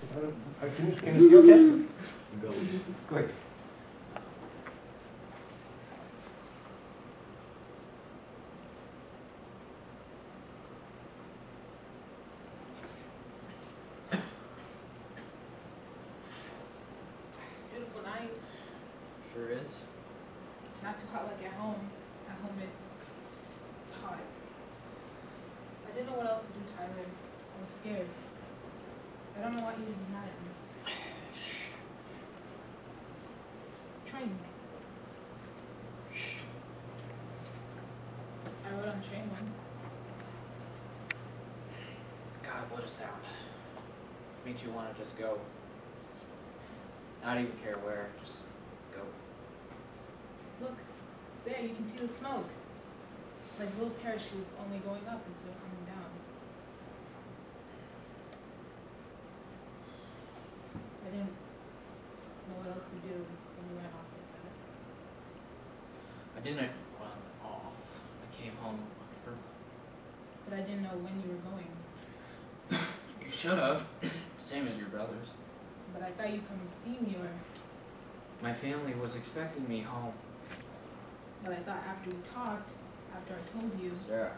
Can you see okay? Go. Great. It's a beautiful night. Sure is. It's not too hot like at home. At home it's hot. I didn't know what else to do, Tyler. I was scared. I don't know why you didn't be mad at me. Train. I rode on a train once. God, what a sound. Makes you want to just go. Not even care where, just go. Look, there, you can see the smoke. Like little parachutes, only going up instead of coming down. I didn't know what else to do when you went off like that. I didn't run off. I came home for. But I didn't know when you were going. You should have. Same as your brothers. But I thought you'd come and see me, or... My family was expecting me home. But I thought after we talked, after I told you... Sarah.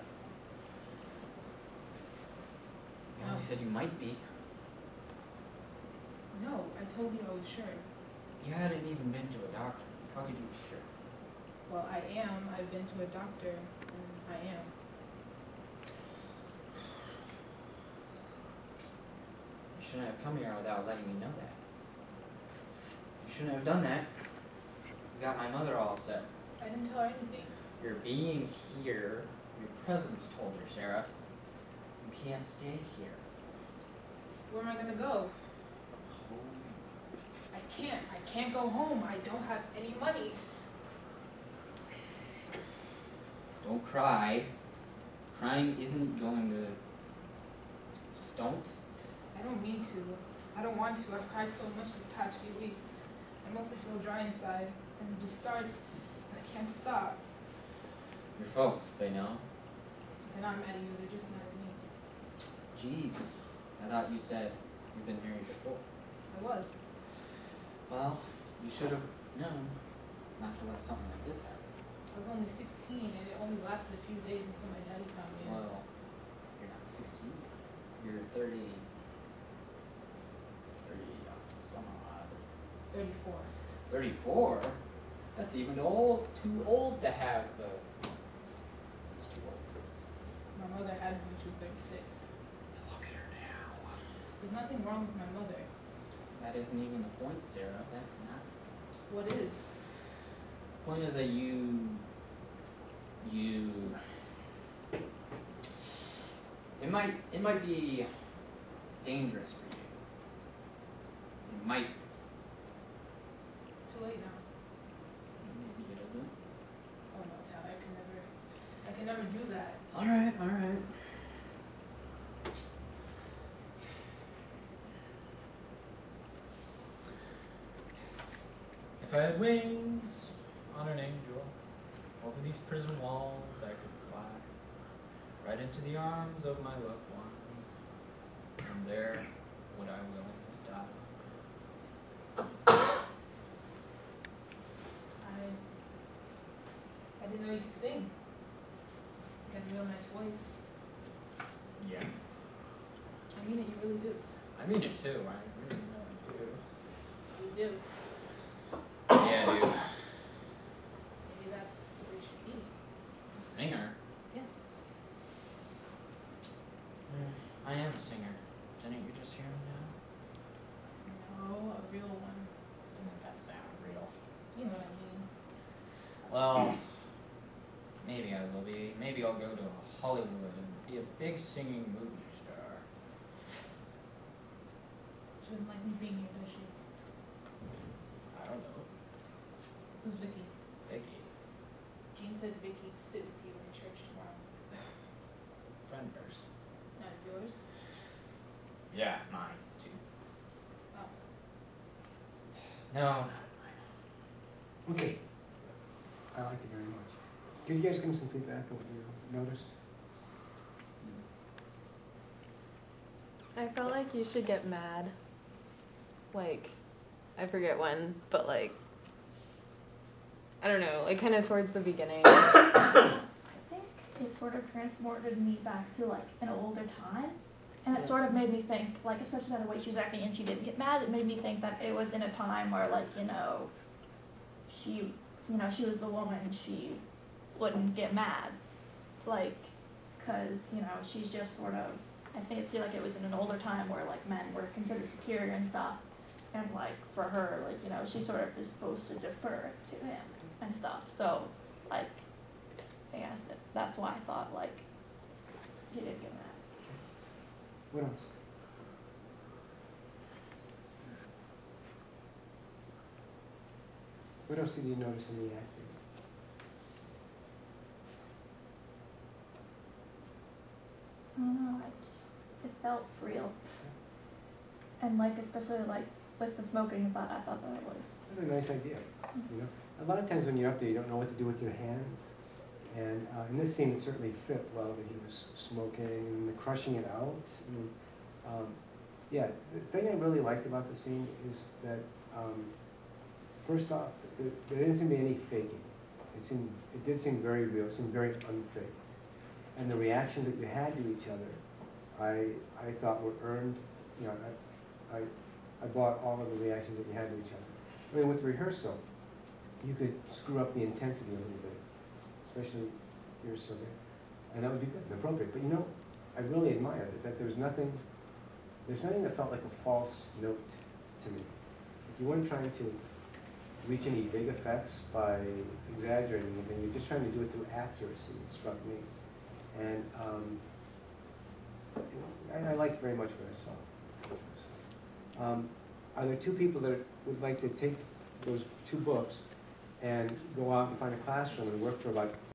You only said you might be. No, I told you I was sure. You hadn't even been to a doctor. How could you be sure? Well, I am. I've been to a doctor, and I am. You shouldn't have come here without letting me know that. You shouldn't have done that. You got my mother all upset. I didn't tell her anything. Your being here, your presence told her, Sarah. You can't stay here. Where am I gonna go? Home. I can't go home. I don't have any money. Don't cry. Crying isn't going to... Just don't. I don't mean to. I don't want to. I've cried so much this past few weeks. I mostly feel dry inside, and it just starts, and I can't stop. Your folks, they know. They're not mad at you. They're just mad at me. Jeez. I thought you said you've been married before. I was. Well, you should have known not to let something like this happen. I was only 16, and it only lasted a few days until my daddy found me. Well, you're not 16. You're 30 some odd. 34. 34? That's even old. Too old to have the... It's too old. My mother had me when she was 36. Look at her now. There's nothing wrong with my mother. That isn't even the point, Sarah. That's not. What is? The point is that you... It might be dangerous for you. It might. It's too late now. Maybe it isn't. Oh no, Tyler, I can never do that. Alright, alright. If I had wings on an angel, over these prison walls I could fly, right into the arms of my loved one, and there would I willingly die. I didn't know you could sing. It's got a real nice voice. Yeah. I mean it, you really do. I mean it too, I really know I do. You do. Yeah, dude. Maybe that's what it should be. A singer? Yes. I am a singer. Didn't you just hear me now? No, a real one. Didn't that sound real? You know what I mean. Well, maybe I will be. Maybe I'll go to Hollywood and be a big singing movie star. She doesn't like me being here, does she? I don't know. Who's Vicky? Vicky. Jean said Vicky'd sit with you in church tomorrow. Friend of hers. Not yours? Yeah, mine too. Oh. No, not mine. Okay. I like it very much. Could you guys give me some feedback on what you noticed? I felt like you should get mad. like, I forget when, but like, I don't know, like kind of towards the beginning. I think it sort of transported me back to like an older time. And it sort of made me think, like, especially by the way she was acting and she didn't get mad, it made me think that it was in a time where, like, she was the woman, she wouldn't get mad. Like, because, she's just sort of, I feel like it was in an older time where, like, men were considered superior and stuff. And, like, for her, like, she sort of is supposed to defer to him and stuff. So, like, I guess that's why I thought, like, she did get mad. What else? What else did you notice in the acting? I don't know, it felt real. And like, especially like with the smoking, but I thought that it was. That's a nice idea, you know? A lot of times when you're up there, you don't know what to do with your hands. And in this scene, it certainly fit well that he was smoking and the crushing it out. Yeah, the thing I really liked about the scene is that, first off, there didn't seem to be any faking. It did seem very real. It seemed very unfake. And the reactions that you had to each other, I thought were earned. You know, I bought all of the reactions that you had to each other. I mean, with rehearsal, you could screw up the intensity a little bit, especially yours, Sylvia, and that would be good and appropriate. But I really admired it, that there's nothing that felt like a false note to me. Like you weren't trying to reach any big effects by exaggerating anything. You're just trying to do it through accuracy, it struck me. And I liked very much what I saw. Are there two people that would like to take those two books and go out and find a classroom and work for about